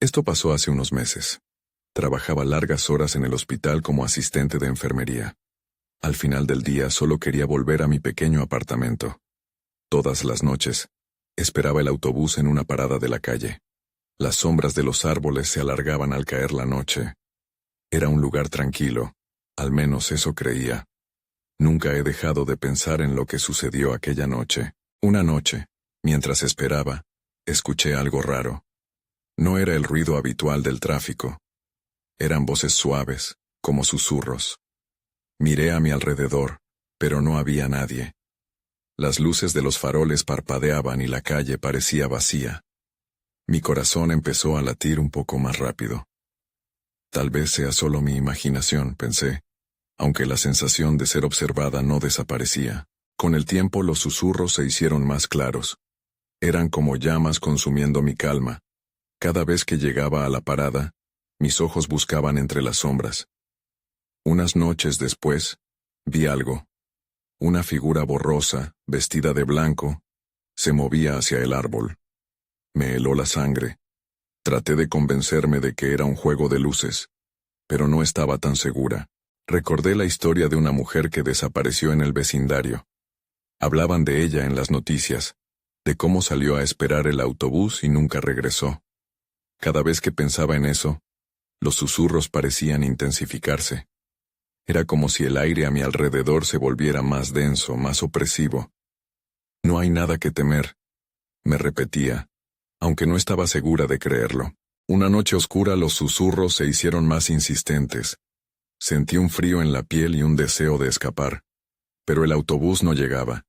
Esto pasó hace unos meses. Trabajaba largas horas en el hospital como asistente de enfermería. Al final del día solo quería volver a mi pequeño apartamento. Todas las noches, esperaba el autobús en una parada de la calle. Las sombras de los árboles se alargaban al caer la noche. Era un lugar tranquilo, al menos eso creía. Nunca he dejado de pensar en lo que sucedió aquella noche. Una noche, mientras esperaba, escuché algo raro. No era el ruido habitual del tráfico. Eran voces suaves, como susurros. Miré a mi alrededor, pero no había nadie. Las luces de los faroles parpadeaban y la calle parecía vacía. Mi corazón empezó a latir un poco más rápido. Tal vez sea solo mi imaginación, pensé, aunque la sensación de ser observada no desaparecía. Con el tiempo los susurros se hicieron más claros. Eran como llamas consumiendo mi calma. Cada vez que llegaba a la parada, mis ojos buscaban entre las sombras. Unas noches después, vi algo. Una figura borrosa, vestida de blanco, se movía hacia el árbol. Me heló la sangre. Traté de convencerme de que era un juego de luces, pero no estaba tan segura. Recordé la historia de una mujer que desapareció en el vecindario. Hablaban de ella en las noticias, de cómo salió a esperar el autobús y nunca regresó. Cada vez que pensaba en eso, los susurros parecían intensificarse. Era como si el aire a mi alrededor se volviera más denso, más opresivo. No hay nada que temer, me repetía, aunque no estaba segura de creerlo. Una noche oscura los susurros se hicieron más insistentes. Sentí un frío en la piel y un deseo de escapar. Pero el autobús no llegaba.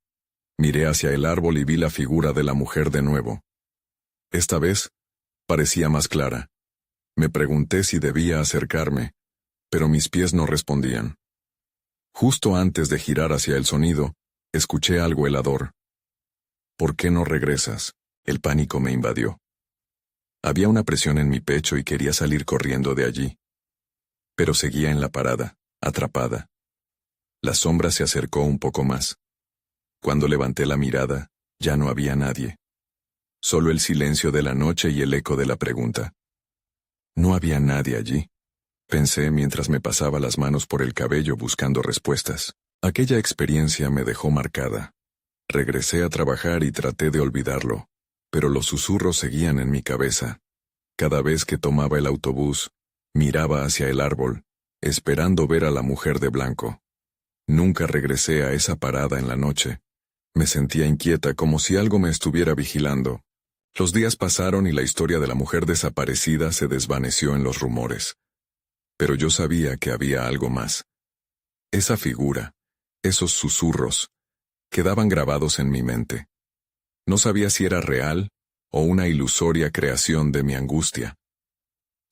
Miré hacia el árbol y vi la figura de la mujer de nuevo. Esta vez, parecía más clara. Me pregunté si debía acercarme, pero mis pies no respondían. Justo antes de girar hacia el sonido, escuché algo helador. ¿Por qué no regresas? El pánico me invadió. Había una presión en mi pecho y quería salir corriendo de allí. Pero seguía en la parada, atrapada. La sombra se acercó un poco más. Cuando levanté la mirada, ya no había nadie. Solo el silencio de la noche y el eco de la pregunta. No había nadie allí, pensé mientras me pasaba las manos por el cabello buscando respuestas. Aquella experiencia me dejó marcada. Regresé a trabajar y traté de olvidarlo, pero los susurros seguían en mi cabeza. Cada vez que tomaba el autobús, miraba hacia el árbol, esperando ver a la mujer de blanco. Nunca regresé a esa parada en la noche. Me sentía inquieta, como si algo me estuviera vigilando. Los días pasaron y la historia de la mujer desaparecida se desvaneció en los rumores. Pero yo sabía que había algo más. Esa figura, esos susurros, quedaban grabados en mi mente. No sabía si era real o una ilusoria creación de mi angustia.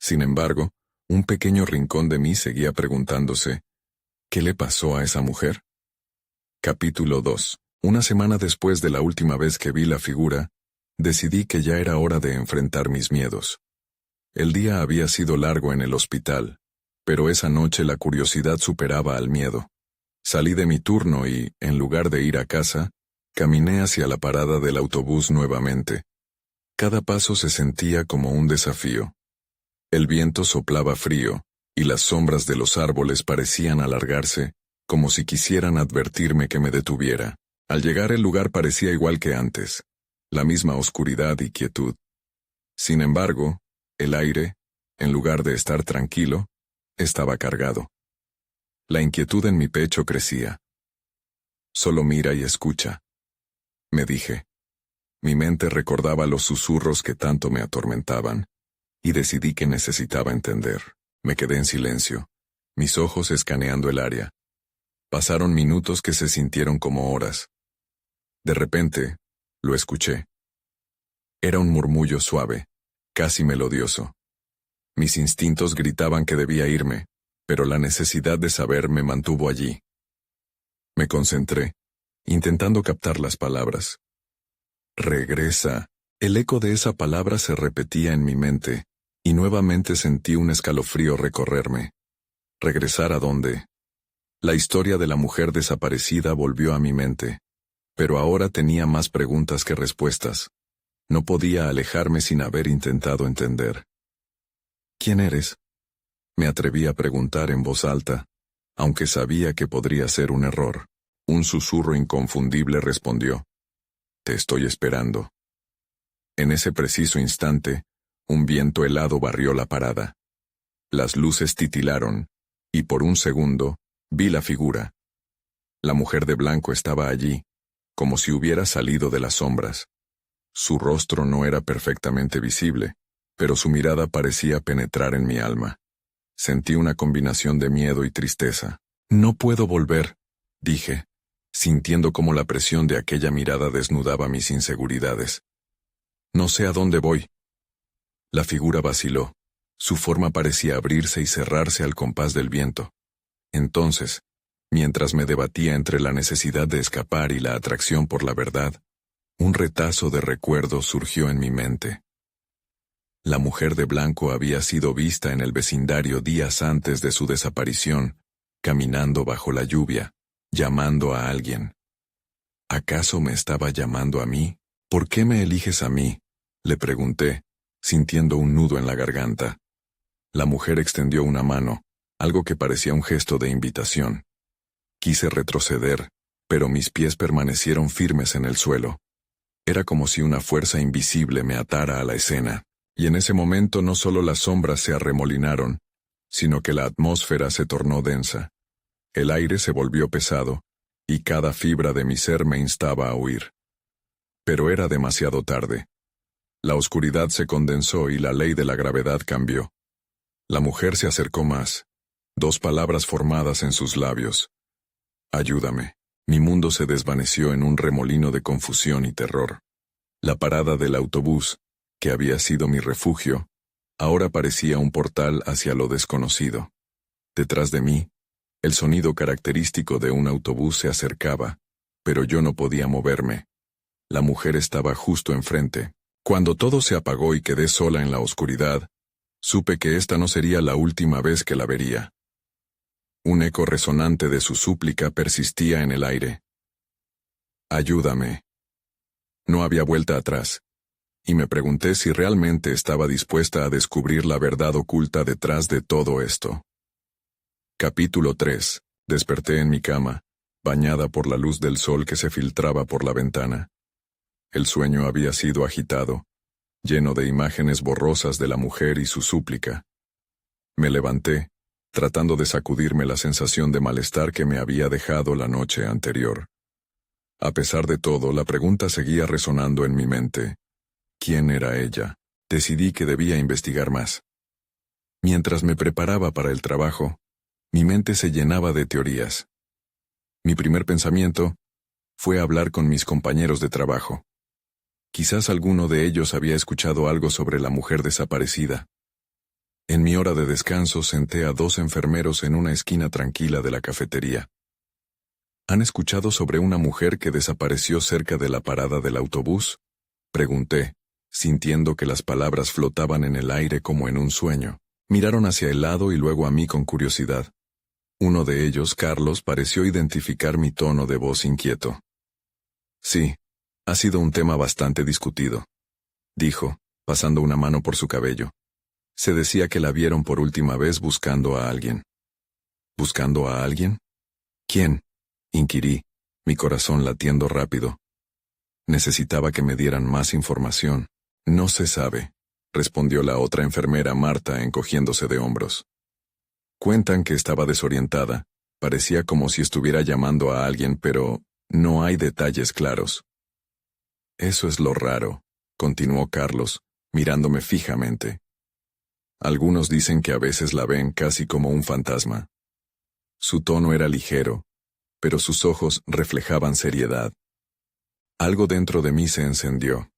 Sin embargo, un pequeño rincón de mí seguía preguntándose, ¿qué le pasó a esa mujer? Capítulo 2. Una semana después de la última vez que vi la figura, decidí que ya era hora de enfrentar mis miedos. El día había sido largo en el hospital, pero esa noche la curiosidad superaba al miedo. Salí de mi turno y, en lugar de ir a casa, caminé hacia la parada del autobús nuevamente. Cada paso se sentía como un desafío. El viento soplaba frío, y las sombras de los árboles parecían alargarse, como si quisieran advertirme que me detuviera. Al llegar el lugar parecía igual que antes, la misma oscuridad y quietud. Sin embargo, el aire, en lugar de estar tranquilo, estaba cargado. La inquietud en mi pecho crecía. Solo mira y escucha, me dije. Mi mente recordaba los susurros que tanto me atormentaban, y decidí que necesitaba entender. Me quedé en silencio, mis ojos escaneando el área. Pasaron minutos que se sintieron como horas. De repente, lo escuché. Era un murmullo suave, casi melodioso. Mis instintos gritaban que debía irme, pero la necesidad de saber me mantuvo allí. Me concentré, intentando captar las palabras. Regresa. El eco de esa palabra se repetía en mi mente, y nuevamente sentí un escalofrío recorrerme. ¿Regresar a dónde? La historia de la mujer desaparecida volvió a mi mente, pero ahora tenía más preguntas que respuestas. No podía alejarme sin haber intentado entender. ¿Quién eres? Me atreví a preguntar en voz alta, aunque sabía que podría ser un error. Un susurro inconfundible respondió: Te estoy esperando. En ese preciso instante, un viento helado barrió la parada. Las luces titilaron, y por un segundo, vi la figura. La mujer de blanco estaba allí, como si hubiera salido de las sombras. Su rostro no era perfectamente visible, pero su mirada parecía penetrar en mi alma. Sentí una combinación de miedo y tristeza. No puedo volver, dije, sintiendo cómo la presión de aquella mirada desnudaba mis inseguridades. No sé a dónde voy. La figura vaciló. Su forma parecía abrirse y cerrarse al compás del viento. Entonces, mientras me debatía entre la necesidad de escapar y la atracción por la verdad, un retazo de recuerdos surgió en mi mente. La mujer de blanco había sido vista en el vecindario días antes de su desaparición, caminando bajo la lluvia, llamando a alguien. ¿Acaso me estaba llamando a mí? ¿Por qué me eliges a mí?, le pregunté, sintiendo un nudo en la garganta. La mujer extendió una mano, algo que parecía un gesto de invitación. Quise retroceder, pero mis pies permanecieron firmes en el suelo. Era como si una fuerza invisible me atara a la escena, y en ese momento no solo las sombras se arremolinaron, sino que la atmósfera se tornó densa. El aire se volvió pesado, y cada fibra de mi ser me instaba a huir. Pero era demasiado tarde. La oscuridad se condensó y la ley de la gravedad cambió. La mujer se acercó más, 2 palabras formadas en sus labios. Ayúdame. Mi mundo se desvaneció en un remolino de confusión y terror. La parada del autobús, que había sido mi refugio, ahora parecía un portal hacia lo desconocido. Detrás de mí, el sonido característico de un autobús se acercaba, pero yo no podía moverme. La mujer estaba justo enfrente. Cuando todo se apagó y quedé sola en la oscuridad, supe que esta no sería la última vez que la vería. Un eco resonante de su súplica persistía en el aire. Ayúdame. No había vuelta atrás, y me pregunté si realmente estaba dispuesta a descubrir la verdad oculta detrás de todo esto. Capítulo 3. Desperté en mi cama, bañada por la luz del sol que se filtraba por la ventana. El sueño había sido agitado, lleno de imágenes borrosas de la mujer y su súplica. Me levanté, tratando de sacudirme la sensación de malestar que me había dejado la noche anterior. A pesar de todo, la pregunta seguía resonando en mi mente. ¿Quién era ella? Decidí que debía investigar más. Mientras me preparaba para el trabajo, mi mente se llenaba de teorías. Mi primer pensamiento fue hablar con mis compañeros de trabajo. Quizás alguno de ellos había escuchado algo sobre la mujer desaparecida. En mi hora de descanso senté a 2 enfermeros en una esquina tranquila de la cafetería. ¿Han escuchado sobre una mujer que desapareció cerca de la parada del autobús?, pregunté, sintiendo que las palabras flotaban en el aire como en un sueño. Miraron hacia el lado y luego a mí con curiosidad. Uno de ellos, Carlos, pareció identificar mi tono de voz inquieto. Sí, ha sido un tema bastante discutido, dijo, pasando una mano por su cabello. Se decía que la vieron por última vez buscando a alguien. ¿Buscando a alguien? ¿Quién?, inquirí, mi corazón latiendo rápido. Necesitaba que me dieran más información. No se sabe, respondió la otra enfermera, Marta, encogiéndose de hombros. Cuentan que estaba desorientada, parecía como si estuviera llamando a alguien, pero no hay detalles claros. Eso es lo raro, continuó Carlos, mirándome fijamente. Algunos dicen que a veces la ven casi como un fantasma. Su tono era ligero, pero sus ojos reflejaban seriedad. Algo dentro de mí se encendió.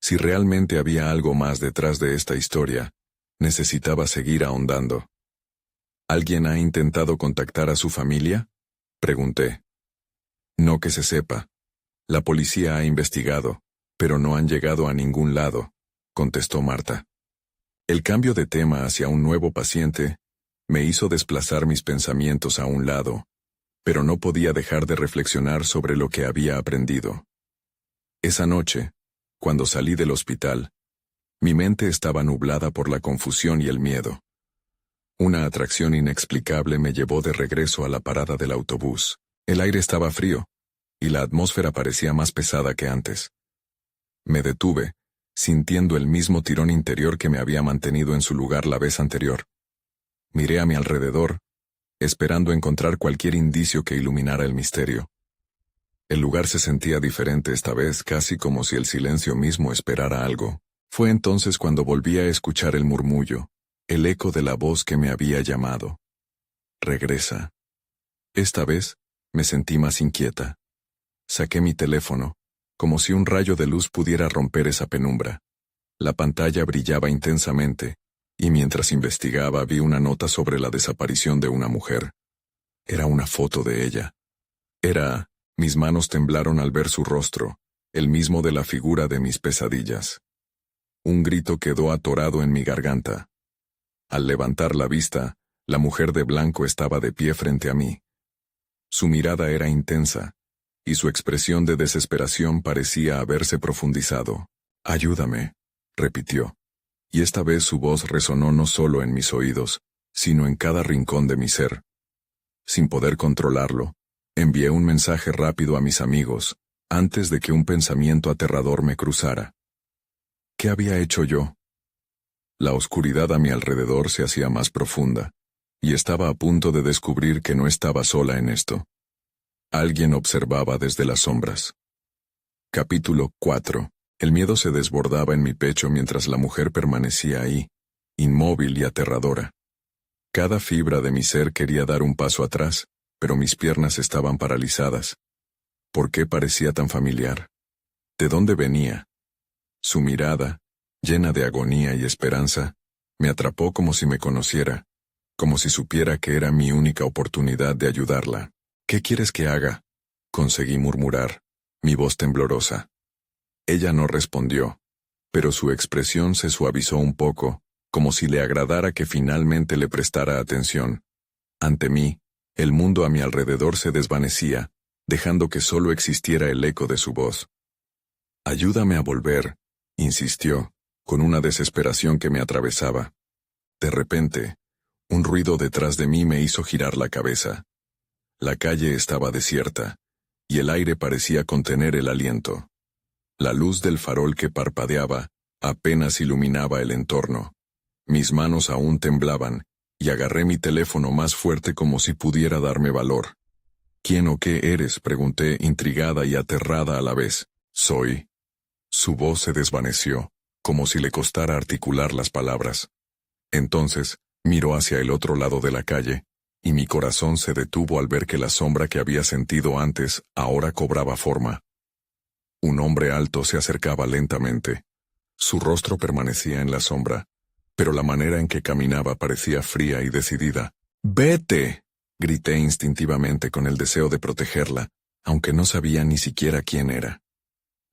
Si realmente había algo más detrás de esta historia, necesitaba seguir ahondando. ¿Alguien ha intentado contactar a su familia?, pregunté. No que se sepa. La policía ha investigado, pero no han llegado a ningún lado, contestó Marta. El cambio de tema hacia un nuevo paciente me hizo desplazar mis pensamientos a un lado, pero no podía dejar de reflexionar sobre lo que había aprendido. Esa noche, cuando salí del hospital, Mi mente estaba nublada por la confusión y el miedo. Una atracción inexplicable me llevó de regreso a la parada del autobús. El aire estaba frío, y la atmósfera parecía más pesada que antes. Me detuve, sintiendo el mismo tirón interior que me había mantenido en su lugar la vez anterior. Miré a mi alrededor, esperando encontrar cualquier indicio que iluminara el misterio. El lugar se sentía diferente esta vez, casi como si el silencio mismo esperara algo. Fue entonces cuando volví a escuchar el murmullo, el eco de la voz que me había llamado. Regresa. Esta vez, me sentí más inquieta. Saqué mi teléfono, como si un rayo de luz pudiera romper esa penumbra. La pantalla brillaba intensamente, y mientras investigaba vi una nota sobre la desaparición de una mujer. Era una foto de ella. Mis manos temblaron al ver su rostro, el mismo de la figura de mis pesadillas. Un grito quedó atorado en mi garganta. Al levantar la vista, la mujer de blanco estaba de pie frente a mí. Su mirada era intensa, y su expresión de desesperación parecía haberse profundizado. «Ayúdame», repitió, y esta vez su voz resonó no solo en mis oídos, sino en cada rincón de mi ser. Sin poder controlarlo, envié un mensaje rápido a mis amigos, antes de que un pensamiento aterrador me cruzara. ¿Qué había hecho yo? La oscuridad a mi alrededor se hacía más profunda, y estaba a punto de descubrir que no estaba sola en esto. Alguien observaba desde las sombras. Capítulo 4. El miedo se desbordaba en mi pecho mientras la mujer permanecía ahí, inmóvil y aterradora. Cada fibra de mi ser quería dar un paso atrás, pero mis piernas estaban paralizadas. ¿Por qué parecía tan familiar? ¿De dónde venía? Su mirada, llena de agonía y esperanza, me atrapó como si me conociera, como si supiera que era mi única oportunidad de ayudarla. «¿Qué quieres que haga?», conseguí murmurar, mi voz temblorosa. Ella no respondió, pero su expresión se suavizó un poco, como si le agradara que finalmente le prestara atención. Ante mí, el mundo a mi alrededor se desvanecía, dejando que solo existiera el eco de su voz. «Ayúdame a volver», insistió, con una desesperación que me atravesaba. De repente, un ruido detrás de mí me hizo girar la cabeza. La calle estaba desierta, y el aire parecía contener el aliento. La luz del farol que parpadeaba apenas iluminaba el entorno. Mis manos aún temblaban, y agarré mi teléfono más fuerte como si pudiera darme valor. «¿Quién o qué eres?», pregunté, intrigada y aterrada a la vez. «Soy». Su voz se desvaneció, como si le costara articular las palabras. Entonces, miró hacia el otro lado de la calle, y mi corazón se detuvo al ver que la sombra que había sentido antes ahora cobraba forma. Un hombre alto se acercaba lentamente. Su rostro permanecía en la sombra, pero la manera en que caminaba parecía fría y decidida. «¡Vete!», grité instintivamente con el deseo de protegerla, aunque no sabía ni siquiera quién era.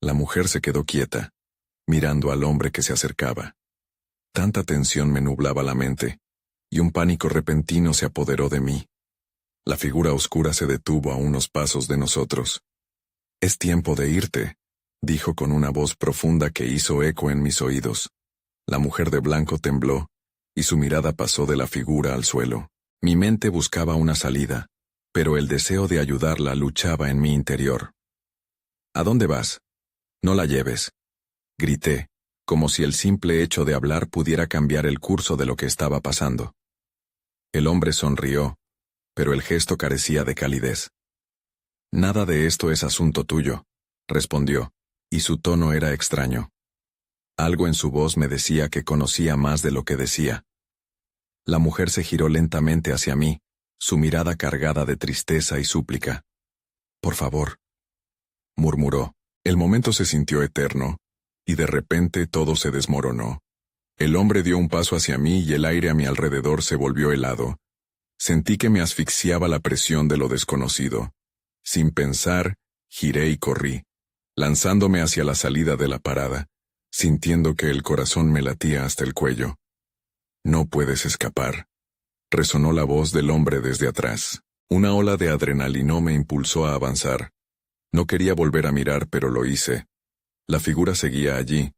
La mujer se quedó quieta, mirando al hombre que se acercaba. Tanta tensión me nublaba la mente, y un pánico repentino se apoderó de mí. La figura oscura se detuvo a unos pasos de nosotros. «Es tiempo de irte», dijo con una voz profunda que hizo eco en mis oídos. La mujer de blanco tembló, y su mirada pasó de la figura al suelo. Mi mente buscaba una salida, pero el deseo de ayudarla luchaba en mi interior. «¿A dónde vas? No la lleves», grité, como si el simple hecho de hablar pudiera cambiar el curso de lo que estaba pasando. El hombre sonrió, pero el gesto carecía de calidez. «Nada de esto es asunto tuyo», respondió, y su tono era extraño. Algo en su voz me decía que conocía más de lo que decía. La mujer se giró lentamente hacia mí, su mirada cargada de tristeza y súplica. «Por favor», murmuró. El momento se sintió eterno, y de repente todo se desmoronó. El hombre dio un paso hacia mí y el aire a mi alrededor se volvió helado. Sentí que me asfixiaba la presión de lo desconocido. Sin pensar, giré y corrí, lanzándome hacia la salida de la parada, sintiendo que el corazón me latía hasta el cuello. «No puedes escapar», resonó la voz del hombre desde atrás. Una ola de adrenalina me impulsó a avanzar. No quería volver a mirar, pero lo hice. La figura seguía allí,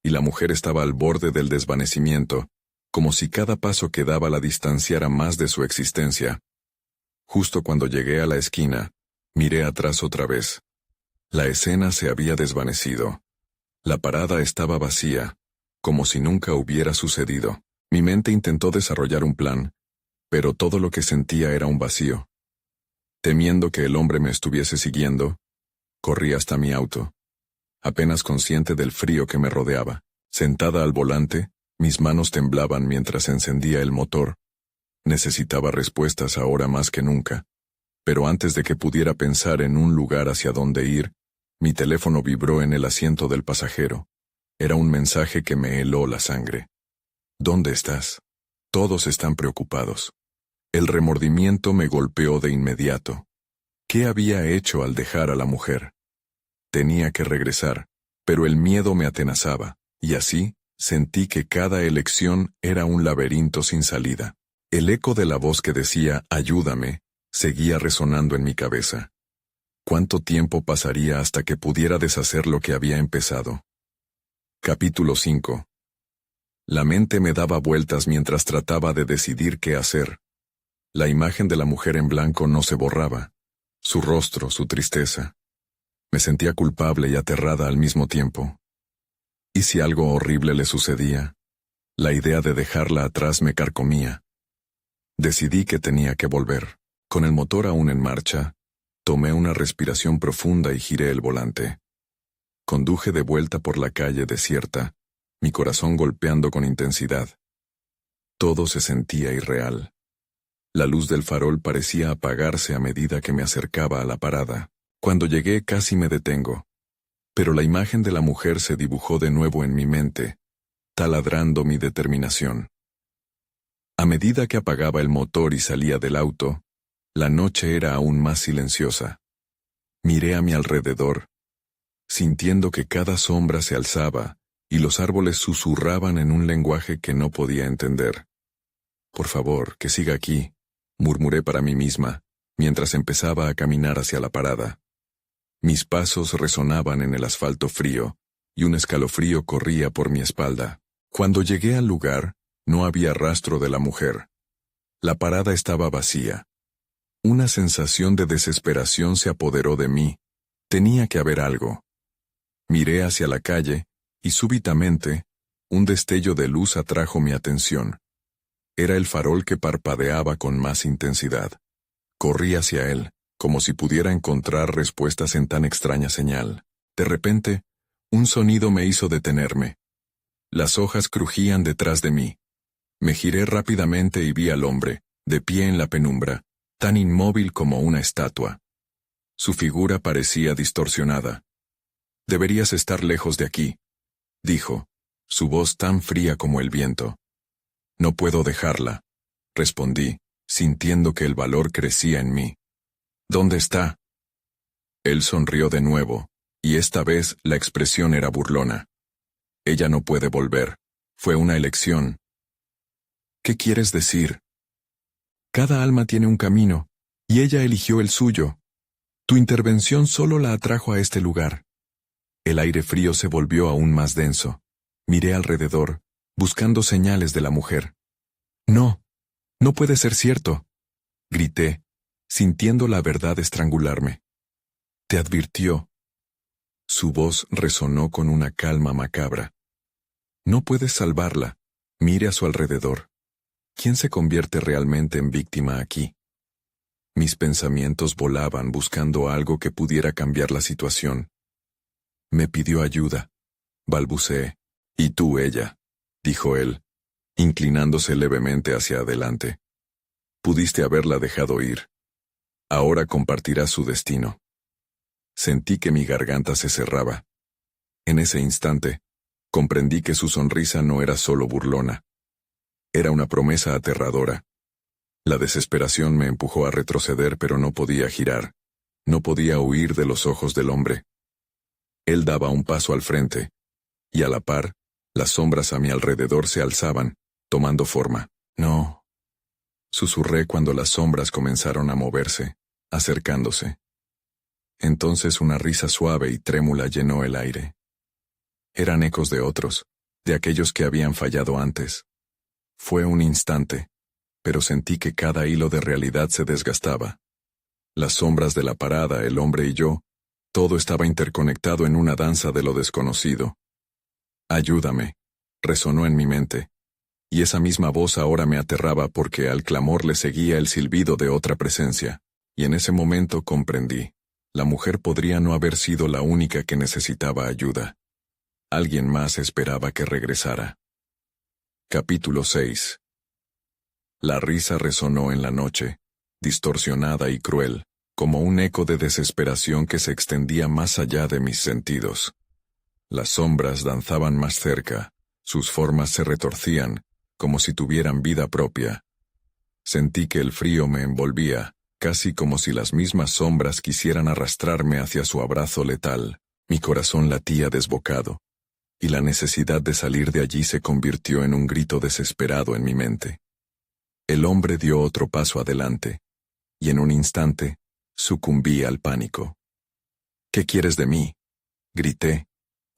y la mujer estaba al borde del desvanecimiento, como si cada paso que daba la distanciara más de su existencia. Justo cuando llegué a la esquina, miré atrás otra vez. La escena se había desvanecido. La parada estaba vacía, como si nunca hubiera sucedido. Mi mente intentó desarrollar un plan, pero todo lo que sentía era un vacío. Temiendo que el hombre me estuviese siguiendo, corrí hasta mi auto. Apenas consciente del frío que me rodeaba. Sentada al volante, mis manos temblaban mientras encendía el motor. Necesitaba respuestas ahora más que nunca. Pero antes de que pudiera pensar en un lugar hacia donde ir, mi teléfono vibró en el asiento del pasajero. Era un mensaje que me heló la sangre. ¿Dónde estás? Todos están preocupados. El remordimiento me golpeó de inmediato. ¿Qué había hecho al dejar a la mujer? Tenía que regresar, pero el miedo me atenazaba, y así, sentí que cada elección era un laberinto sin salida. El eco de la voz que decía, ayúdame, seguía resonando en mi cabeza. ¿Cuánto tiempo pasaría hasta que pudiera deshacer lo que había empezado? Capítulo 5. La mente me daba vueltas mientras trataba de decidir qué hacer. La imagen de la mujer en blanco no se borraba. Su rostro, su tristeza. Me sentía culpable y aterrada al mismo tiempo. ¿Y si algo horrible le sucedía? La idea de dejarla atrás me carcomía. Decidí que tenía que volver. Con el motor aún en marcha, tomé una respiración profunda y giré el volante. Conduje de vuelta por la calle desierta, mi corazón golpeando con intensidad. Todo se sentía irreal. La luz del farol parecía apagarse a medida que me acercaba a la parada. Cuando llegué casi me detengo. Pero la imagen de la mujer se dibujó de nuevo en mi mente, taladrando mi determinación. A medida que apagaba el motor y salía del auto, la noche era aún más silenciosa. Miré a mi alrededor, sintiendo que cada sombra se alzaba y los árboles susurraban en un lenguaje que no podía entender. Por favor, que siga aquí, murmuré para mí misma, mientras empezaba a caminar hacia la parada. Mis pasos resonaban en el asfalto frío, y un escalofrío corría por mi espalda. Cuando llegué al lugar, no había rastro de la mujer. La parada estaba vacía. Una sensación de desesperación se apoderó de mí. Tenía que haber algo. Miré hacia la calle, y súbitamente, un destello de luz atrajo mi atención. Era el farol que parpadeaba con más intensidad. Corrí hacia él, como si pudiera encontrar respuestas en tan extraña señal. De repente, un sonido me hizo detenerme. Las hojas crujían detrás de mí. Me giré rápidamente y vi al hombre, de pie en la penumbra, tan inmóvil como una estatua. Su figura parecía distorsionada. «Deberías estar lejos de aquí», dijo, su voz tan fría como el viento. «No puedo dejarla», respondí, sintiendo que el valor crecía en mí. «¿Dónde está?» Él sonrió de nuevo, y esta vez la expresión era burlona. «Ella no puede volver. Fue una elección». «¿Qué quieres decir?» «Cada alma tiene un camino, y ella eligió el suyo. Tu intervención solo la atrajo a este lugar». El aire frío se volvió aún más denso. Miré alrededor, buscando señales de la mujer. «No, no puede ser cierto», grité, sintiendo la verdad estrangularme. «Te advirtió». Su voz resonó con una calma macabra. «No puedes salvarla. Mire a su alrededor. ¿Quién se convierte realmente en víctima aquí?» Mis pensamientos volaban buscando algo que pudiera cambiar la situación. «Me pidió ayuda», balbuceé. «Y tú, ella», dijo él, inclinándose levemente hacia adelante. «Pudiste haberla dejado ir. Ahora compartirás su destino». Sentí que mi garganta se cerraba. En ese instante, comprendí que su sonrisa no era solo burlona. Era una promesa aterradora. La desesperación me empujó a retroceder, pero no podía girar. No podía huir de los ojos del hombre. Él daba un paso al frente, y a la par, las sombras a mi alrededor se alzaban, tomando forma. «No», susurré cuando las sombras comenzaron a moverse, acercándose. Entonces una risa suave y trémula llenó el aire. Eran ecos de otros, de aquellos que habían fallado antes. Fue un instante, pero sentí que cada hilo de realidad se desgastaba. Las sombras de la parada, el hombre y yo, todo estaba interconectado en una danza de lo desconocido. Ayúdame, resonó en mi mente, y esa misma voz ahora me aterraba porque al clamor le seguía el silbido de otra presencia, y en ese momento comprendí. La mujer podría no haber sido la única que necesitaba ayuda. Alguien más esperaba que regresara. Capítulo 6. La risa resonó en la noche, distorsionada y cruel, como un eco de desesperación que se extendía más allá de mis sentidos. Las sombras danzaban más cerca, sus formas se retorcían, como si tuvieran vida propia. Sentí que el frío me envolvía, casi como si las mismas sombras quisieran arrastrarme hacia su abrazo letal. Mi corazón latía desbocado, y la necesidad de salir de allí se convirtió en un grito desesperado en mi mente. El hombre dio otro paso adelante, y en un instante, sucumbí al pánico. «¿Qué quieres de mí?», grité,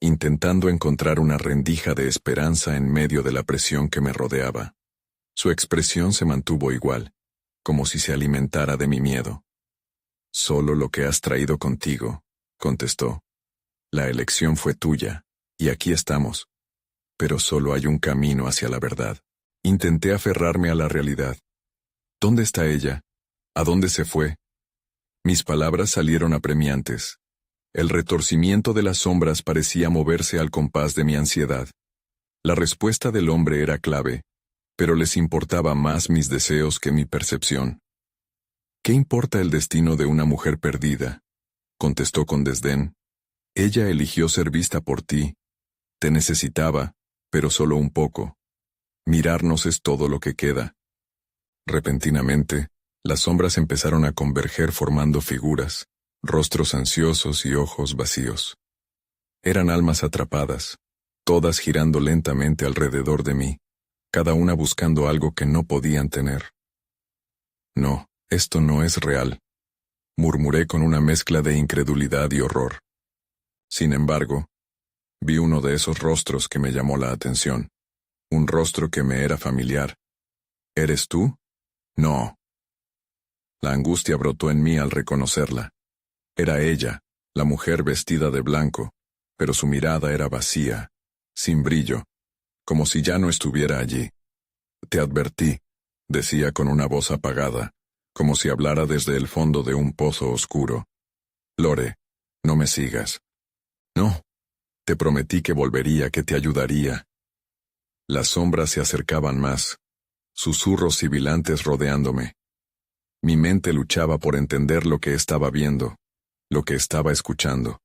intentando encontrar una rendija de esperanza en medio de la presión que me rodeaba. Su expresión se mantuvo igual, como si se alimentara de mi miedo. «Solo lo que has traído contigo», contestó. «La elección fue tuya, y aquí estamos. Pero solo hay un camino hacia la verdad». Intenté aferrarme a la realidad. ¿Dónde está ella? ¿A dónde se fue? Mis palabras salieron apremiantes. El retorcimiento de las sombras parecía moverse al compás de mi ansiedad. La respuesta del hombre era clave, pero les importaba más mis deseos que mi percepción. «¿Qué importa el destino de una mujer perdida?», contestó con desdén. «Ella eligió ser vista por ti. Te necesitaba, pero solo un poco. Mirarnos es todo lo que queda». Repentinamente, las sombras empezaron a converger formando figuras, rostros ansiosos y ojos vacíos. Eran almas atrapadas, todas girando lentamente alrededor de mí, cada una buscando algo que no podían tener. «No, esto no es real», murmuré con una mezcla de incredulidad y horror. Sin embargo, vi uno de esos rostros que me llamó la atención, un rostro que me era familiar. «¿Eres tú?». «No». La angustia brotó en mí al reconocerla. Era ella, la mujer vestida de blanco, pero su mirada era vacía, sin brillo, como si ya no estuviera allí. «Te advertí», decía con una voz apagada, como si hablara desde el fondo de un pozo oscuro. «Lore, no me sigas». «No, te prometí que volvería, que te ayudaría». Las sombras se acercaban más, susurros sibilantes rodeándome. Mi mente luchaba por entender lo que estaba viendo, lo que estaba escuchando.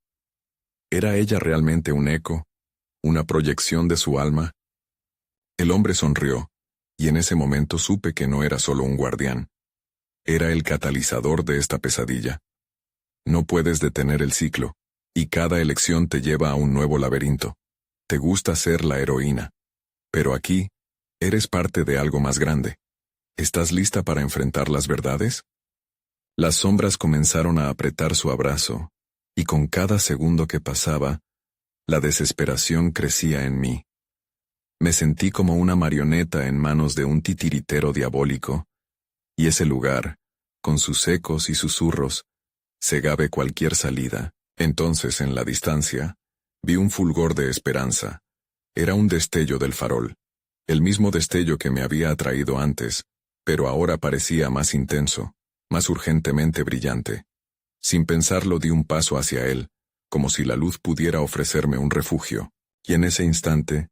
¿Era ella realmente un eco, una proyección de su alma? El hombre sonrió, y en ese momento supe que no era solo un guardián. Era el catalizador de esta pesadilla. No puedes detener el ciclo, y cada elección te lleva a un nuevo laberinto. Te gusta ser la heroína. Pero aquí, eres parte de algo más grande. ¿Estás lista para enfrentar las verdades? Las sombras comenzaron a apretar su abrazo, y con cada segundo que pasaba, la desesperación crecía en mí. Me sentí como una marioneta en manos de un titiritero diabólico, y ese lugar, con sus ecos y susurros, cegaba cualquier salida. Entonces, en la distancia, vi un fulgor de esperanza. Era un destello del farol, el mismo destello que me había atraído antes, pero ahora parecía más intenso, más urgentemente brillante. Sin pensarlo di un paso hacia él, como si la luz pudiera ofrecerme un refugio, y en ese instante,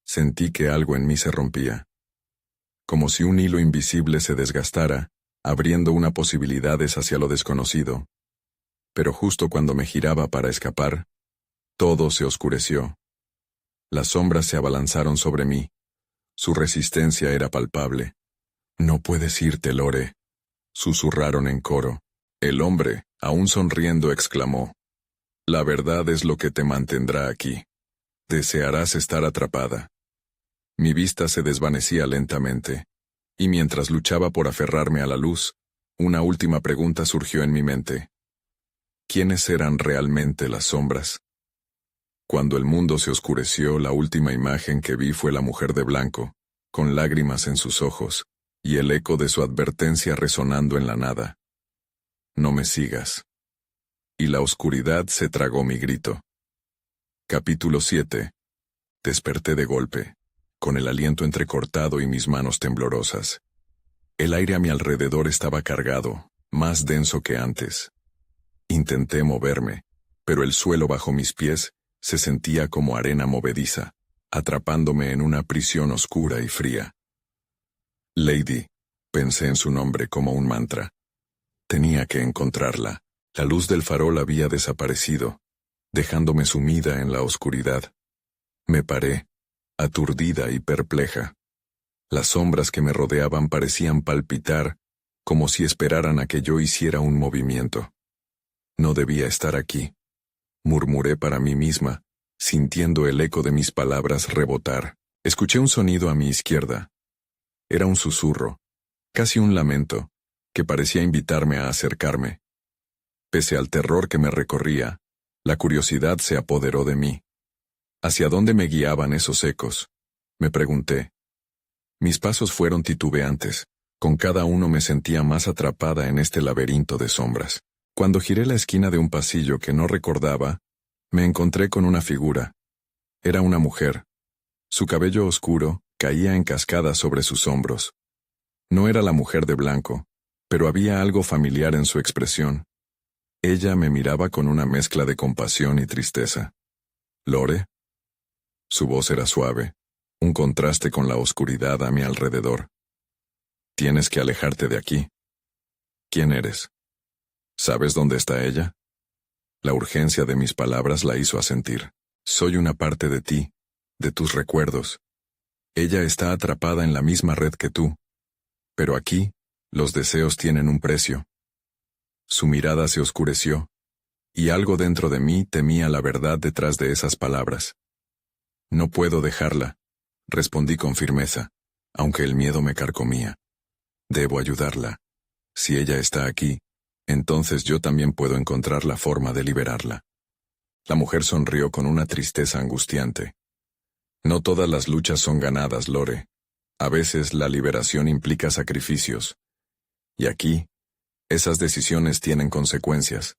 sentí que algo en mí se rompía. Como si un hilo invisible se desgastara, abriendo una posibilidades hacia lo desconocido. Pero justo cuando me giraba para escapar, todo se oscureció. Las sombras se abalanzaron sobre mí. Su resistencia era palpable. «No puedes irte, Lore», susurraron en coro. El hombre, aún sonriendo, exclamó: «La verdad es lo que te mantendrá aquí. Desearás estar atrapada». Mi vista se desvanecía lentamente, y mientras luchaba por aferrarme a la luz, una última pregunta surgió en mi mente. ¿Quiénes eran realmente las sombras? Cuando el mundo se oscureció, la última imagen que vi fue la mujer de blanco, con lágrimas en sus ojos, y el eco de su advertencia resonando en la nada. No me sigas. Y la oscuridad se tragó mi grito. Capítulo 7. Desperté de golpe, con el aliento entrecortado y mis manos temblorosas. El aire a mi alrededor estaba cargado, más denso que antes. Intenté moverme, pero el suelo bajo mis pies se sentía como arena movediza, atrapándome en una prisión oscura y fría. Lady, pensé en su nombre como un mantra. Tenía que encontrarla. La luz del farol había desaparecido, dejándome sumida en la oscuridad. Me paré, aturdida y perpleja. Las sombras que me rodeaban parecían palpitar, como si esperaran a que yo hiciera un movimiento. No debía estar aquí, murmuré para mí misma, sintiendo el eco de mis palabras rebotar. Escuché un sonido a mi izquierda. Era un susurro, casi un lamento, que parecía invitarme a acercarme. Pese al terror que me recorría, la curiosidad se apoderó de mí. ¿Hacia dónde me guiaban esos ecos?, me pregunté. Mis pasos fueron titubeantes, con cada uno me sentía más atrapada en este laberinto de sombras. Cuando giré la esquina de un pasillo que no recordaba, me encontré con una figura. Era una mujer. Su cabello oscuro caía en cascada sobre sus hombros. No era la mujer de blanco, pero había algo familiar en su expresión. Ella me miraba con una mezcla de compasión y tristeza. ¿Lore? Su voz era suave, un contraste con la oscuridad a mi alrededor. Tienes que alejarte de aquí. ¿Quién eres? ¿Sabes dónde está ella? La urgencia de mis palabras la hizo asentir. Soy una parte de ti, de tus recuerdos. Ella está atrapada en la misma red que tú. Pero aquí, los deseos tienen un precio. Su mirada se oscureció, y algo dentro de mí temía la verdad detrás de esas palabras. No puedo dejarla, respondí con firmeza, aunque el miedo me carcomía. Debo ayudarla. Si ella está aquí, entonces yo también puedo encontrar la forma de liberarla. La mujer sonrió con una tristeza angustiante. No todas las luchas son ganadas, Lore. A veces la liberación implica sacrificios. Y aquí, esas decisiones tienen consecuencias.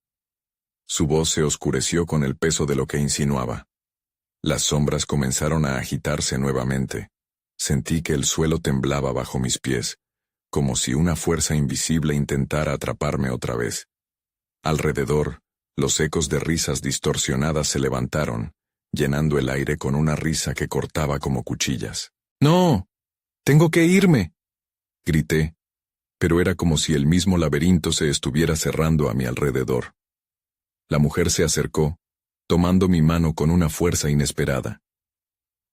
Su voz se oscureció con el peso de lo que insinuaba. Las sombras comenzaron a agitarse nuevamente. Sentí que el suelo temblaba bajo mis pies, como si una fuerza invisible intentara atraparme otra vez. Alrededor, los ecos de risas distorsionadas se levantaron, llenando el aire con una risa que cortaba como cuchillas. ¡No! ¡Tengo que irme!, grité, pero era como si el mismo laberinto se estuviera cerrando a mi alrededor. La mujer se acercó, tomando mi mano con una fuerza inesperada.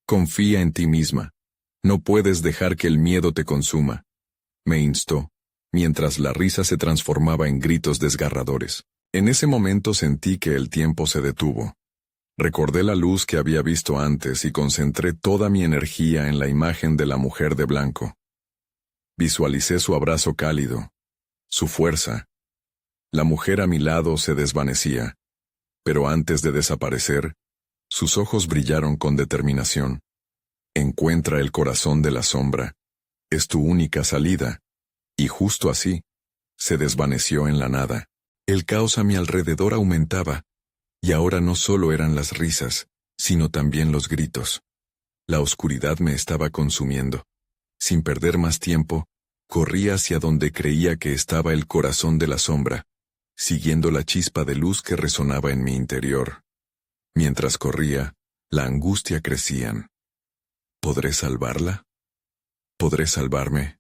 Confía en ti misma. No puedes dejar que el miedo te consuma, me instó, mientras la risa se transformaba en gritos desgarradores. En ese momento sentí que el tiempo se detuvo. Recordé la luz que había visto antes y concentré toda mi energía en la imagen de la mujer de blanco. Visualicé su abrazo cálido, su fuerza. La mujer a mi lado se desvanecía, pero antes de desaparecer, sus ojos brillaron con determinación. Encuentra el corazón de la sombra. Es tu única salida. Y justo así, se desvaneció en la nada. El caos a mi alrededor aumentaba, y ahora no solo eran las risas, sino también los gritos. La oscuridad me estaba consumiendo. Sin perder más tiempo, corrí hacia donde creía que estaba el corazón de la sombra, siguiendo la chispa de luz que resonaba en mi interior. Mientras corría, la angustia crecía. ¿Podré salvarla? ¿Podré salvarme?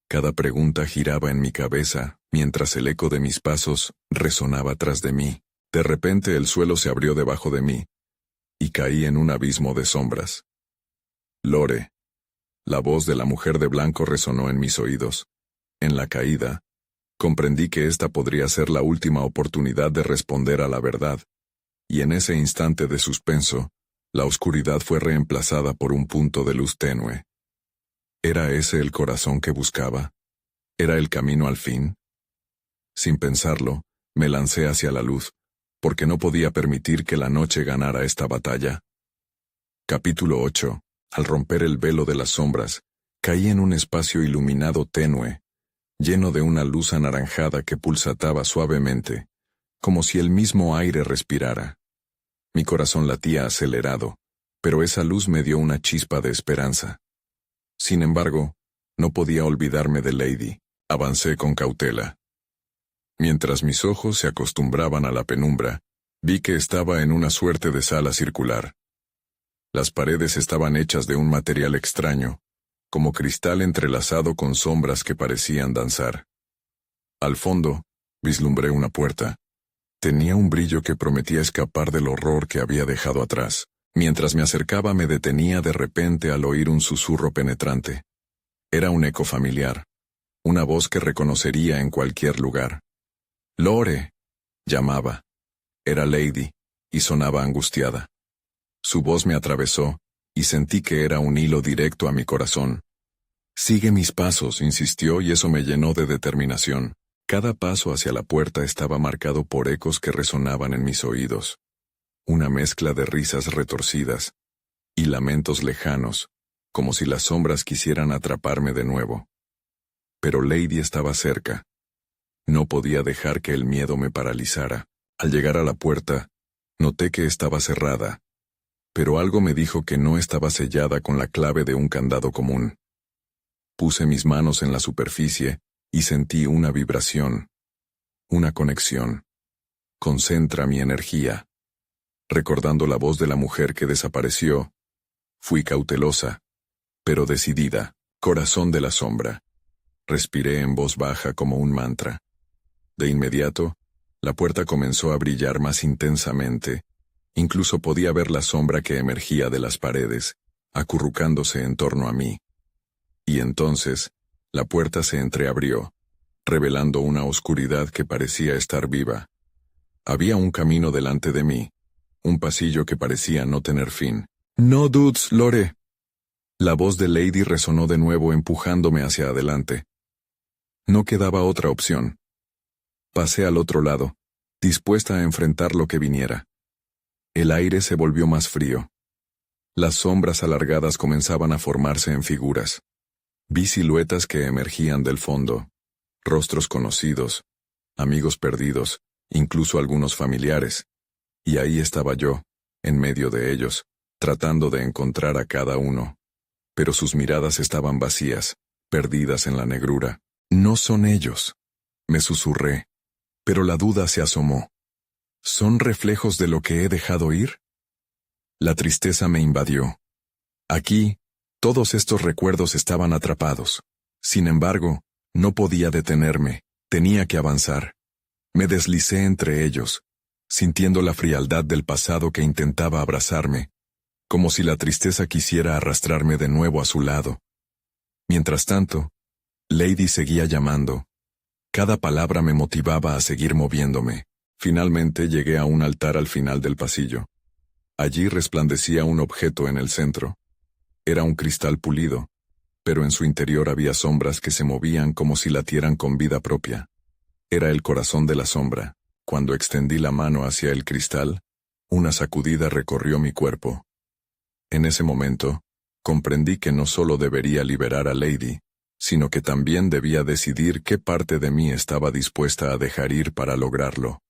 Cada pregunta giraba en mi cabeza, mientras el eco de mis pasos resonaba tras de mí. De repente el suelo se abrió debajo de mí, y caí en un abismo de sombras. Lore. La voz de la mujer de blanco resonó en mis oídos. En la caída, comprendí que esta podría ser la última oportunidad de responder a la verdad, y en ese instante de suspenso, la oscuridad fue reemplazada por un punto de luz tenue. ¿Era ese el corazón que buscaba? ¿Era el camino al fin? Sin pensarlo, me lancé hacia la luz, porque no podía permitir que la noche ganara esta batalla. Capítulo 8. Al romper el velo de las sombras, caí en un espacio iluminado tenue, lleno de una luz anaranjada que pulsataba suavemente, como si el mismo aire respirara. Mi corazón latía acelerado, pero esa luz me dio una chispa de esperanza. Sin embargo, no podía olvidarme de Lady. Avancé con cautela. Mientras mis ojos se acostumbraban a la penumbra, vi que estaba en una suerte de sala circular. Las paredes estaban hechas de un material extraño, como cristal entrelazado con sombras que parecían danzar. Al fondo, vislumbré una puerta. Tenía un brillo que prometía escapar del horror que había dejado atrás. Mientras me acercaba me detenía de repente al oír un susurro penetrante. Era un eco familiar, una voz que reconocería en cualquier lugar. «Lore», llamaba. Era Lady, y sonaba angustiada. Su voz me atravesó, y sentí que era un hilo directo a mi corazón. «Sigue mis pasos», insistió, y eso me llenó de determinación. Cada paso hacia la puerta estaba marcado por ecos que resonaban en mis oídos. Una mezcla de risas retorcidas y lamentos lejanos, como si las sombras quisieran atraparme de nuevo. Pero Lady estaba cerca. No podía dejar que el miedo me paralizara. Al llegar a la puerta, noté que estaba cerrada, pero algo me dijo que no estaba sellada con la clave de un candado común. Puse mis manos en la superficie y sentí una vibración, una conexión. Concentra mi energía. Recordando la voz de la mujer que desapareció, fui cautelosa, pero decidida. Corazón de la sombra. Respiré en voz baja como un mantra. De inmediato, la puerta comenzó a brillar más intensamente. Incluso podía ver la sombra que emergía de las paredes, acurrucándose en torno a mí. Y entonces, la puerta se entreabrió, revelando una oscuridad que parecía estar viva. Había un camino delante de mí, un pasillo que parecía no tener fin. «No dudes, Lore». La voz de Lady resonó de nuevo empujándome hacia adelante. No quedaba otra opción. Pasé al otro lado, dispuesta a enfrentar lo que viniera. El aire se volvió más frío. Las sombras alargadas comenzaban a formarse en figuras. Vi siluetas que emergían del fondo, rostros conocidos, amigos perdidos, incluso algunos familiares. Y ahí estaba yo, en medio de ellos, tratando de encontrar a cada uno. Pero sus miradas estaban vacías, perdidas en la negrura. «No son ellos», me susurré, pero la duda se asomó. ¿Son reflejos de lo que he dejado ir? La tristeza me invadió. Aquí, todos estos recuerdos estaban atrapados. Sin embargo, no podía detenerme, tenía que avanzar. Me deslicé entre ellos, sintiendo la frialdad del pasado que intentaba abrazarme, como si la tristeza quisiera arrastrarme de nuevo a su lado. Mientras tanto, Lady seguía llamando. Cada palabra me motivaba a seguir moviéndome. Finalmente llegué a un altar al final del pasillo. Allí resplandecía un objeto en el centro. Era un cristal pulido, pero en su interior había sombras que se movían como si latieran con vida propia. Era el corazón de la sombra. Cuando extendí la mano hacia el cristal, una sacudida recorrió mi cuerpo. En ese momento, comprendí que no solo debería liberar a Lady, sino que también debía decidir qué parte de mí estaba dispuesta a dejar ir para lograrlo.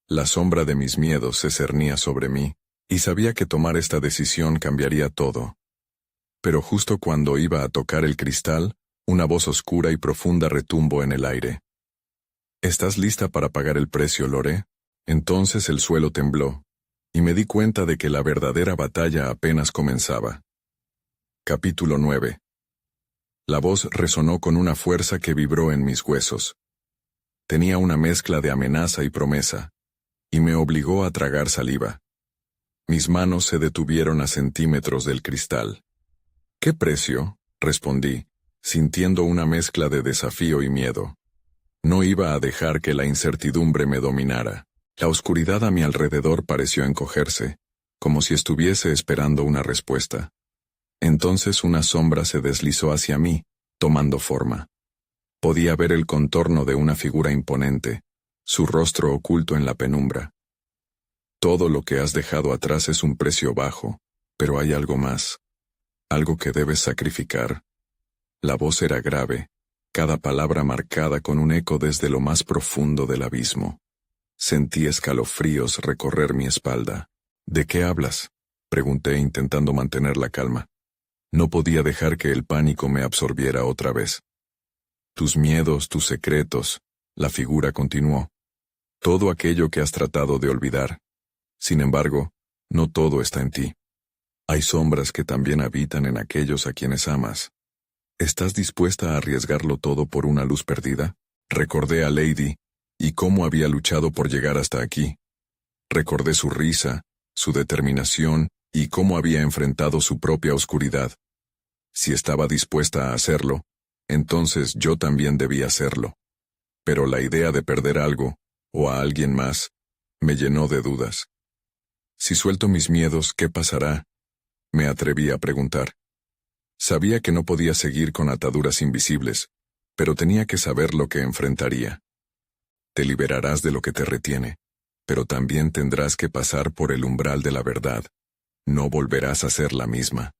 La sombra de mis miedos se cernía sobre mí, y sabía que tomar esta decisión cambiaría todo. Pero justo cuando iba a tocar el cristal, una voz oscura y profunda retumbó en el aire. «¿Estás lista para pagar el precio, Lore?» Entonces el suelo tembló, y me di cuenta de que la verdadera batalla apenas comenzaba. Capítulo 9. La voz resonó con una fuerza que vibró en mis huesos. Tenía una mezcla de amenaza y promesa, y me obligó a tragar saliva. Mis manos se detuvieron a centímetros del cristal. «¿Qué precio?», respondí, sintiendo una mezcla de desafío y miedo. No iba a dejar que la incertidumbre me dominara. La oscuridad a mi alrededor pareció encogerse, como si estuviese esperando una respuesta. Entonces una sombra se deslizó hacia mí, tomando forma. Podía ver el contorno de una figura imponente, su rostro oculto en la penumbra. Todo lo que has dejado atrás es un precio bajo, pero hay algo más. Algo que debes sacrificar. La voz era grave, cada palabra marcada con un eco desde lo más profundo del abismo. Sentí escalofríos recorrer mi espalda. ¿De qué hablas?, pregunté intentando mantener la calma. No podía dejar que el pánico me absorbiera otra vez. Tus miedos, tus secretos, la figura continuó. Todo aquello que has tratado de olvidar. Sin embargo, no todo está en ti. Hay sombras que también habitan en aquellos a quienes amas. ¿Estás dispuesta a arriesgarlo todo por una luz perdida? Recordé a Lady, y cómo había luchado por llegar hasta aquí. Recordé su risa, su determinación, y cómo había enfrentado su propia oscuridad. Si estaba dispuesta a hacerlo, entonces yo también debía hacerlo. Pero la idea de perder algo, o a alguien más, me llenó de dudas. Si suelto mis miedos, ¿qué pasará?, me atreví a preguntar. Sabía que no podía seguir con ataduras invisibles, pero tenía que saber lo que enfrentaría. Te liberarás de lo que te retiene, pero también tendrás que pasar por el umbral de la verdad. No volverás a ser la misma.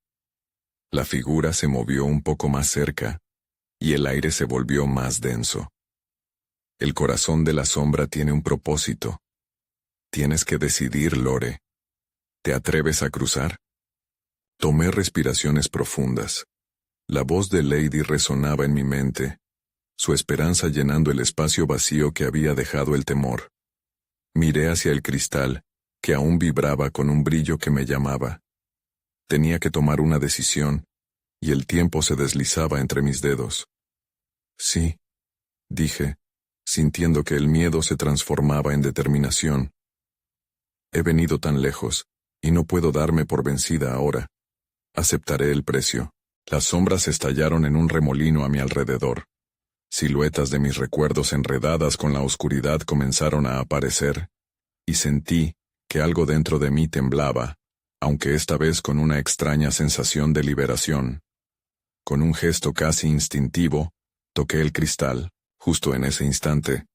La figura se movió un poco más cerca, y el aire se volvió más denso. El corazón de la sombra tiene un propósito. Tienes que decidir, Lore. ¿Te atreves a cruzar? Tomé respiraciones profundas. La voz de Lady resonaba en mi mente, su esperanza llenando el espacio vacío que había dejado el temor. Miré hacia el cristal, que aún vibraba con un brillo que me llamaba. Tenía que tomar una decisión, y el tiempo se deslizaba entre mis dedos. Sí, dije, sintiendo que el miedo se transformaba en determinación. He venido tan lejos, y no puedo darme por vencida ahora. Aceptaré el precio. Las sombras estallaron en un remolino a mi alrededor. Siluetas de mis recuerdos enredadas con la oscuridad comenzaron a aparecer, y sentí que algo dentro de mí temblaba, aunque esta vez con una extraña sensación de liberación. Con un gesto casi instintivo, toqué el cristal. Justo en ese instante,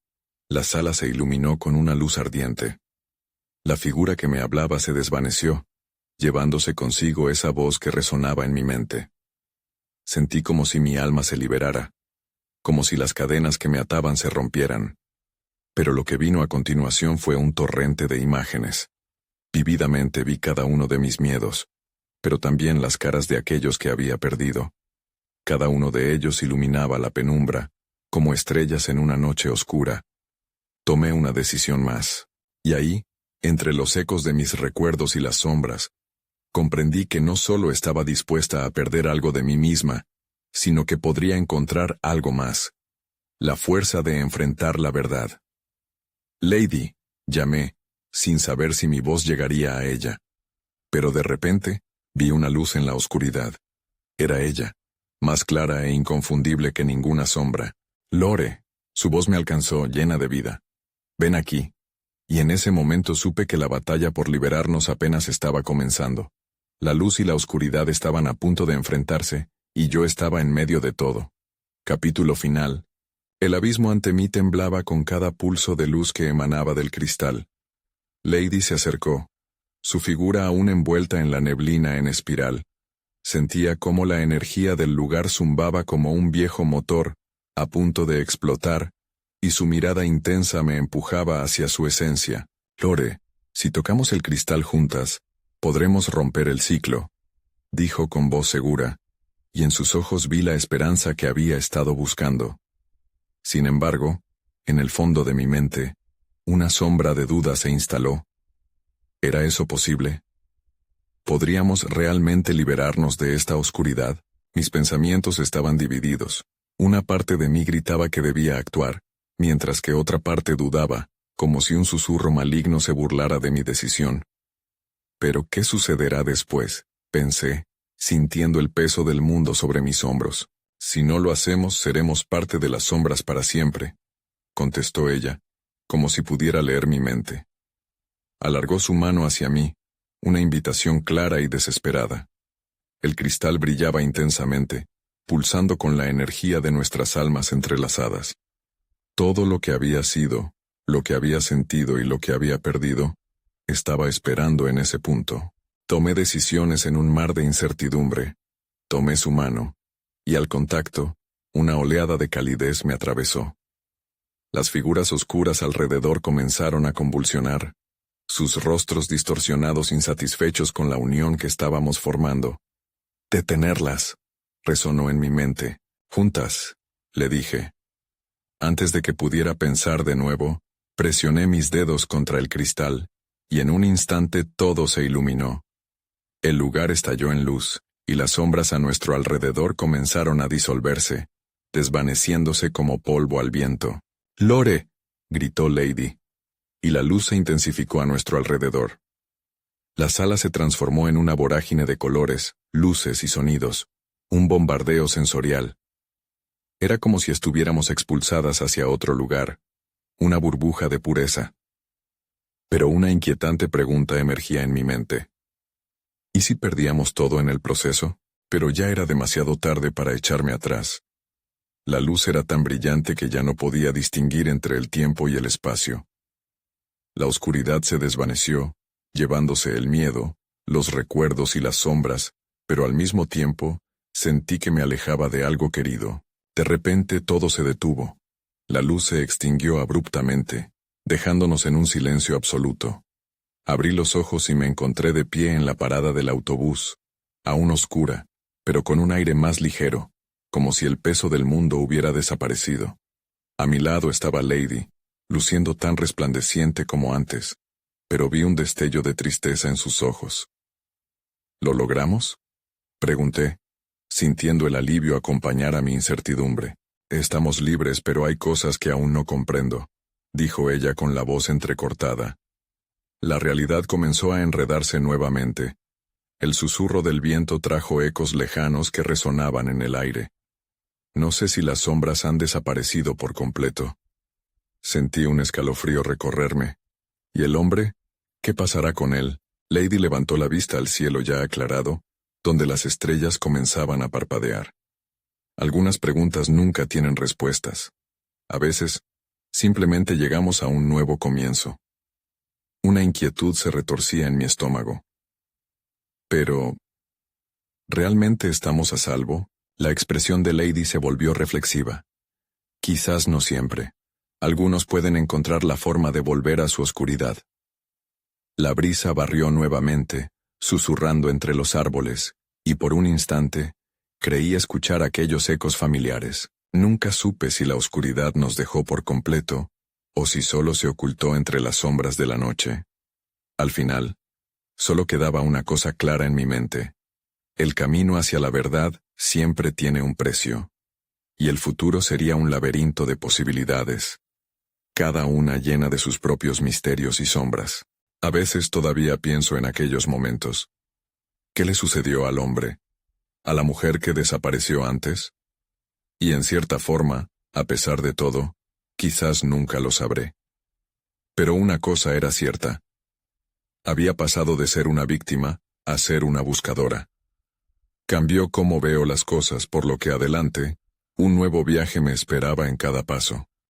la sala se iluminó con una luz ardiente. La figura que me hablaba se desvaneció, llevándose consigo esa voz que resonaba en mi mente. Sentí como si mi alma se liberara, como si las cadenas que me ataban se rompieran. Pero lo que vino a continuación fue un torrente de imágenes. Vívidamente vi cada uno de mis miedos, pero también las caras de aquellos que había perdido. Cada uno de ellos iluminaba la penumbra, como estrellas en una noche oscura. Tomé una decisión más, y ahí, entre los ecos de mis recuerdos y las sombras, comprendí que no solo estaba dispuesta a perder algo de mí misma, sino que podría encontrar algo más. La fuerza de enfrentar la verdad. Lady, llamé, sin saber si mi voz llegaría a ella. Pero de repente, vi una luz en la oscuridad. Era ella, más clara e inconfundible que ninguna sombra. Lore, su voz me alcanzó llena de vida. Ven aquí. Y en ese momento supe que la batalla por liberarnos apenas estaba comenzando. La luz y la oscuridad estaban a punto de enfrentarse, y yo estaba en medio de todo. Capítulo final. El abismo ante mí temblaba con cada pulso de luz que emanaba del cristal. Lady se acercó, su figura aún envuelta en la neblina en espiral. Sentía cómo la energía del lugar zumbaba como un viejo motor, a punto de explotar, y su mirada intensa me empujaba hacia su esencia. Lore, si tocamos el cristal juntas, podremos romper el ciclo, dijo con voz segura, y en sus ojos vi la esperanza que había estado buscando. Sin embargo, en el fondo de mi mente, una sombra de duda se instaló. ¿Era eso posible? ¿Podríamos realmente liberarnos de esta oscuridad? Mis pensamientos estaban divididos. Una parte de mí gritaba que debía actuar, mientras que otra parte dudaba, como si un susurro maligno se burlara de mi decisión. Pero ¿qué sucederá después?, pensé, sintiendo el peso del mundo sobre mis hombros. Si no lo hacemos, seremos parte de las sombras para siempre, contestó ella, como si pudiera leer mi mente. Alargó su mano hacia mí, una invitación clara y desesperada. El cristal brillaba intensamente, pulsando con la energía de nuestras almas entrelazadas. Todo lo que había sido, lo que había sentido y lo que había perdido, Estaba esperando en ese punto. Tomé decisiones en un mar de incertidumbre. Tomé su mano, y al contacto, una oleada de calidez me atravesó. Las figuras oscuras alrededor comenzaron a convulsionar, sus rostros distorsionados insatisfechos con la unión que estábamos formando. «Detenerlas», resonó en mi mente. «Juntas», le dije. Antes de que pudiera pensar de nuevo, presioné mis dedos contra el cristal, y en un instante todo se iluminó. El lugar estalló en luz, y las sombras a nuestro alrededor comenzaron a disolverse, desvaneciéndose como polvo al viento. «¡Lore!», gritó Lady, y la luz se intensificó a nuestro alrededor. La sala se transformó en una vorágine de colores, luces y sonidos, un bombardeo sensorial. Era como si estuviéramos expulsadas hacia otro lugar, una burbuja de pureza. Pero una inquietante pregunta emergía en mi mente. ¿Y si perdíamos todo en el proceso? Pero ya era demasiado tarde para echarme atrás. La luz era tan brillante que ya no podía distinguir entre el tiempo y el espacio. La oscuridad se desvaneció, llevándose el miedo, los recuerdos y las sombras, pero al mismo tiempo, sentí que me alejaba de algo querido. De repente todo se detuvo. La luz se extinguió abruptamente, dejándonos en un silencio absoluto. Abrí los ojos y me encontré de pie en la parada del autobús, aún oscura, pero con un aire más ligero, como si el peso del mundo hubiera desaparecido. A mi lado estaba Lady, luciendo tan resplandeciente como antes, pero vi un destello de tristeza en sus ojos. ¿Lo logramos?, pregunté, sintiendo el alivio acompañar a mi incertidumbre. «Estamos libres, pero hay cosas que aún no comprendo», dijo ella con la voz entrecortada. La realidad comenzó a enredarse nuevamente. El susurro del viento trajo ecos lejanos que resonaban en el aire. No sé si las sombras han desaparecido por completo. Sentí un escalofrío recorrerme. ¿Y el hombre? ¿Qué pasará con él? Lady levantó la vista al cielo ya aclarado, donde las estrellas comenzaban a parpadear. Algunas preguntas nunca tienen respuestas. A veces, simplemente llegamos a un nuevo comienzo. Una inquietud se retorcía en mi estómago. Pero, ¿realmente estamos a salvo? La expresión de Lady se volvió reflexiva. Quizás no siempre. Algunos pueden encontrar la forma de volver a su oscuridad. La brisa barrió nuevamente, susurrando entre los árboles, y por un instante, creí escuchar aquellos ecos familiares. Nunca supe si la oscuridad nos dejó por completo, o si solo se ocultó entre las sombras de la noche. Al final, solo quedaba una cosa clara en mi mente. El camino hacia la verdad siempre tiene un precio, y el futuro sería un laberinto de posibilidades, cada una llena de sus propios misterios y sombras. A veces todavía pienso en aquellos momentos. ¿Qué le sucedió al hombre? ¿A la mujer que desapareció antes? Y en cierta forma, a pesar de todo, quizás nunca lo sabré. Pero una cosa era cierta. Había pasado de ser una víctima a ser una buscadora. Cambió cómo veo las cosas, por lo que adelante, un nuevo viaje me esperaba en cada paso.